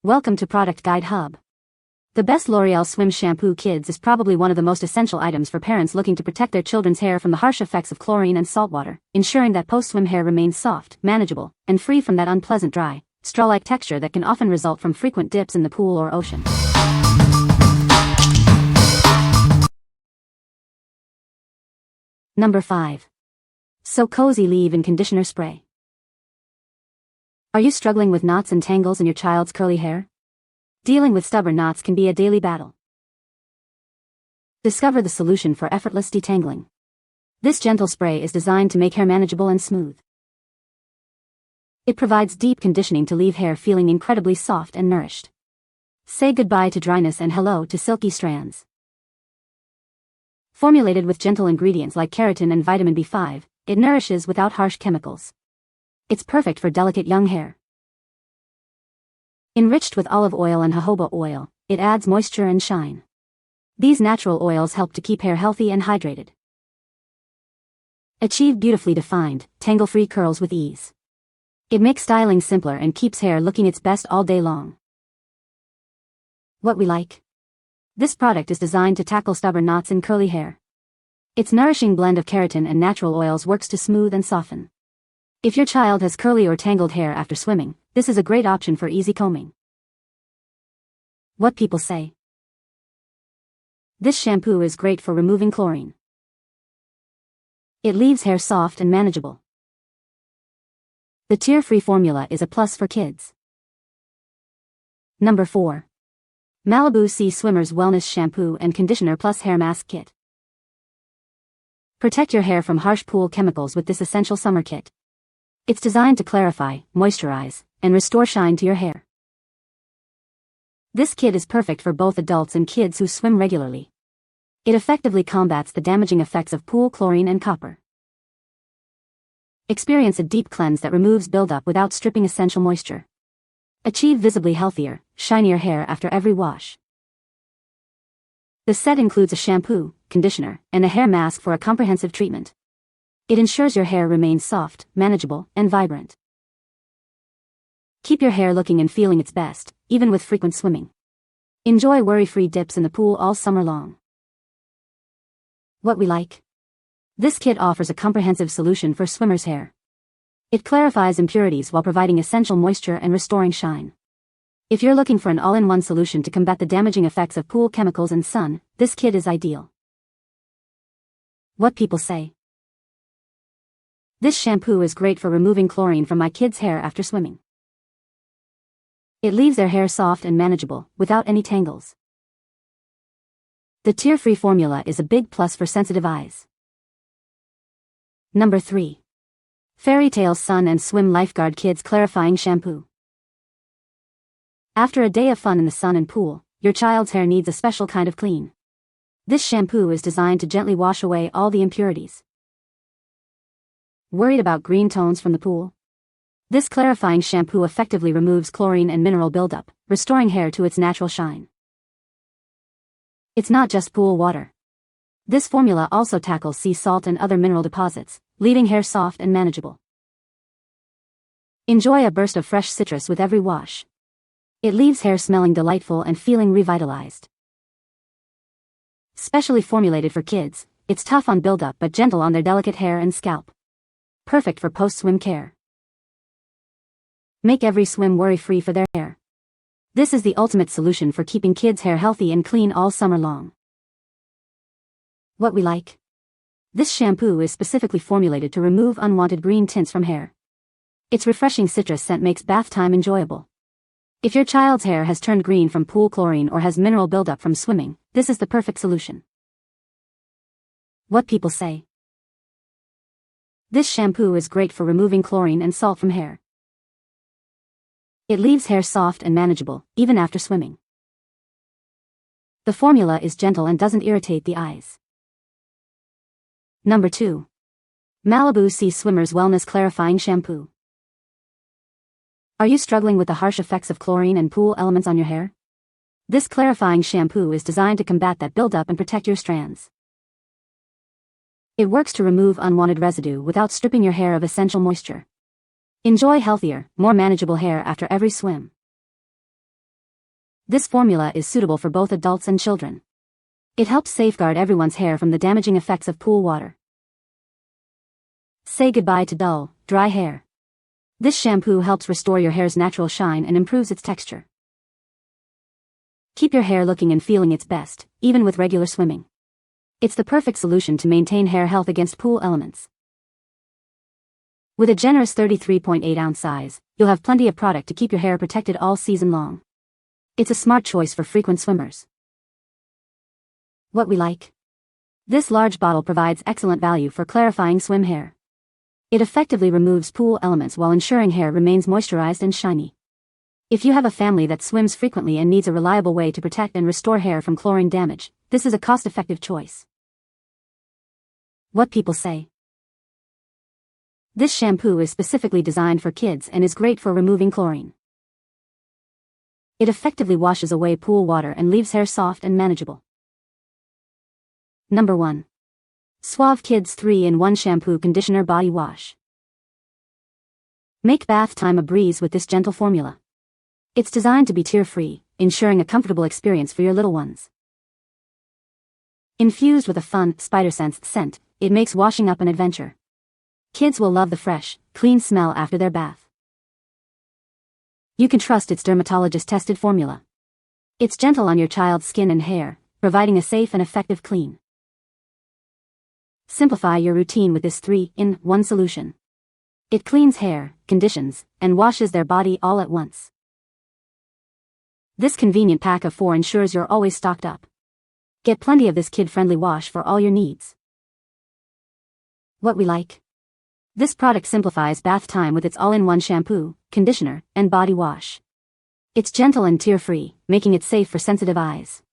Welcome to Product Guide Hub. The best Loreal Swim Shampoo Kids is probably one of the most essential items for parents looking to protect their children's hair from the harsh effects of chlorine and saltwater, ensuring that post-swim hair remains soft, manageable, and free from that unpleasant dry, straw-like texture that can often result from frequent dips in the pool or ocean. Number 5. So Cozy Leave-In Conditioner Spray. Are you struggling with knots and tangles in your child's curly hair? Dealing with stubborn knots can be a daily battle. Discover the solution for effortless detangling. This gentle spray is designed to make hair manageable and smooth. It provides deep conditioning to leave hair feeling incredibly soft and nourished. Say goodbye to dryness and hello to silky strands. Formulated with gentle ingredients like keratin and vitamin B5, it nourishes without harsh chemicals. It's perfect for delicate young hair. Enriched with olive oil and jojoba oil, it adds moisture and shine. These natural oils help to keep hair healthy and hydrated. Achieve beautifully defined, tangle-free curls with ease. It makes styling simpler and keeps hair looking its best all day long. What we like. This product is designed to tackle stubborn knots in curly hair. Its nourishing blend of keratin and natural oils works to smooth and soften. If your child has curly or tangled hair after swimming, this is a great option for easy combing. What people say. This shampoo is great for removing chlorine. It leaves hair soft and manageable. The tear-free formula is a plus for kids. Number 4. Malibu Sea Swimmers Wellness Shampoo and Conditioner Plus Hair Mask Kit. Protect your hair from harsh pool chemicals with this essential summer kit. It's designed to clarify, moisturize, and restore shine to your hair. This kit is perfect for both adults and kids who swim regularly. It effectively combats the damaging effects of pool chlorine and copper. Experience a deep cleanse that removes buildup without stripping essential moisture. Achieve visibly healthier, shinier hair after every wash. The set includes a shampoo, conditioner, and a hair mask for a comprehensive treatment. It ensures your hair remains soft, manageable, and vibrant. Keep your hair looking and feeling its best, even with frequent swimming. Enjoy worry-free dips in the pool all summer long. What we like. This kit offers a comprehensive solution for swimmers' hair. It clarifies impurities while providing essential moisture and restoring shine. If you're looking for an all-in-one solution to combat the damaging effects of pool chemicals and sun, this kit is ideal. What people say. This shampoo is great for removing chlorine from my kids' hair after swimming. It leaves their hair soft and manageable, without any tangles. The tear-free formula is a big plus for sensitive eyes. Number 3. Fairy Tale Sun and Swim Lifeguard Kids Clarifying Shampoo. After a day of fun in the sun and pool, your child's hair needs a special kind of clean. This shampoo is designed to gently wash away all the impurities. Worried about green tones from the pool? This clarifying shampoo effectively removes chlorine and mineral buildup, restoring hair to its natural shine. It's not just pool water. This formula also tackles sea salt and other mineral deposits, leaving hair soft and manageable. Enjoy a burst of fresh citrus with every wash. It leaves hair smelling delightful and feeling revitalized. Specially formulated for kids, it's tough on buildup but gentle on their delicate hair and scalp. Perfect for post-swim care. Make every swim worry-free for their hair. This is the ultimate solution for keeping kids' hair healthy and clean all summer long. What we like. This shampoo is specifically formulated to remove unwanted green tints from hair. Its refreshing citrus scent makes bath time enjoyable. If your child's hair has turned green from pool chlorine or has mineral buildup from swimming, this is the perfect solution. What people say. This shampoo is great for removing chlorine and salt from hair. It leaves hair soft and manageable, even after swimming. The formula is gentle and doesn't irritate the eyes. Number 2. Malibu Sea Swimmers Wellness Clarifying Shampoo. Are you struggling with the harsh effects of chlorine and pool elements on your hair? This clarifying shampoo is designed to combat that buildup and protect your strands. It works to remove unwanted residue without stripping your hair of essential moisture. Enjoy healthier, more manageable hair after every swim. This formula is suitable for both adults and children. It helps safeguard everyone's hair from the damaging effects of pool water. Say goodbye to dull, dry hair. This shampoo helps restore your hair's natural shine and improves its texture. Keep your hair looking and feeling its best, even with regular swimming. It's the perfect solution to maintain hair health against pool elements. With a generous 33.8-ounce size, you'll have plenty of product to keep your hair protected all season long. It's a smart choice for frequent swimmers. What we like. This large bottle provides excellent value for clarifying swim hair. It effectively removes pool elements while ensuring hair remains moisturized and shiny. If you have a family that swims frequently and needs a reliable way to protect and restore hair from chlorine damage, this is a cost-effective choice. What people say. This shampoo is specifically designed for kids and is great for removing chlorine. It effectively washes away pool water and leaves hair soft and manageable. Number 1. Suave Kids 3-in-1 Shampoo Conditioner Body Wash. Make bath time a breeze with this gentle formula. It's designed to be tear-free, ensuring a comfortable experience for your little ones. Infused with a fun, spider sense scent, it makes washing up an adventure. Kids will love the fresh, clean smell after their bath. You can trust its dermatologist-tested formula. It's gentle on your child's skin and hair, providing a safe and effective clean. Simplify your routine with this 3-in-1 solution. It cleans hair, conditions, and washes their body all at once. This convenient pack of 4 ensures you're always stocked up. Get plenty of this kid-friendly wash for all your needs. What we like. This product simplifies bath time with its all-in-one shampoo, conditioner, and body wash. It's gentle and tear-free, making it safe for sensitive eyes.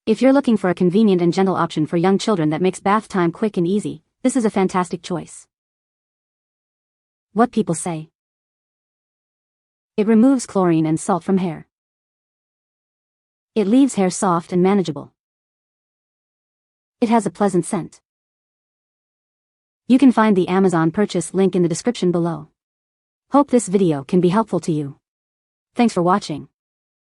If you're looking for a convenient and gentle option for young children that makes bath time quick and easy, this is a fantastic choice. What people say. It removes chlorine and salt from hair. It leaves hair soft and manageable. It has a pleasant scent. You can find the Amazon purchase link in the description below. Hope this video can be helpful to you. Thanks for watching.